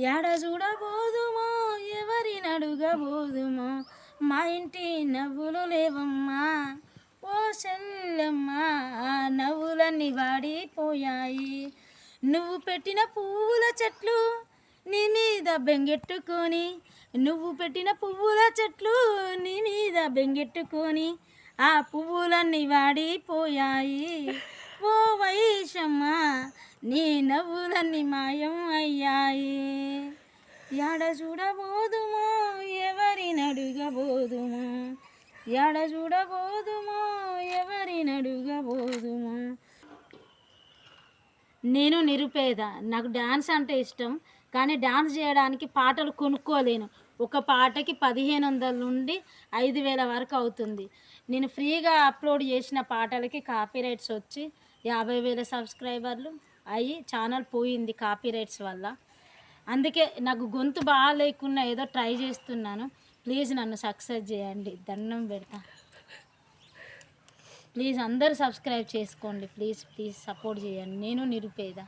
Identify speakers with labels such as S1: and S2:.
S1: యాడ చూడబోదుమో ఎవరిని అడుగబోదుమో మా ఇంటి నవ్వులు లేవమ్మా ఓ చెల్లెమ్మ ఆ నవ్వులన్నీ వాడిపోయాయి. నువ్వు పెట్టిన పువ్వుల చెట్లు నీ మీద బెంగెట్టుకొని, నువ్వు పెట్టిన పువ్వుల చెట్లు నీ మీద బెంగెట్టుకొని ఆ పువ్వులన్నీ వాడిపోయాయి. ఓ వైషమ్మ నీ నవ్వులన్నీ మాయం అయ్యాయి. యాడ చూడబోదుమో ఎవరిని అడుగబోదుమో, యాడ చూడబోదుమో ఎవరిని అడుగబోదుమో. నేను నిరుపేద, నాకు డ్యాన్స్ అంటే ఇష్టం, కానీ డ్యాన్స్ చేయడానికి పాటలు కొనుక్కోలేను. ఒక పాటకి 1500 నుండి 5000 వరకు అవుతుంది. నేను ఫ్రీగా అప్లోడ్ చేసిన పాటలకి కాపీరైట్స్ వచ్చి 50,000 సబ్స్క్రైబర్లు అయ్యి ఛానల్ పోయింది కాపీరైట్స్ వల్ల. అందుకే నాకు గొంతు బాగా లేకున్నా ఏదో ట్రై చేస్తున్నాను. ప్లీజ్ నన్ను సక్సెస్ చేయండి, దండం పెడతా. ప్లీజ్ అందరూ సబ్స్క్రైబ్ చేసుకోండి, ప్లీజ్ ప్లీజ్ సపోర్ట్ చేయండి. నేను నిరుపేద.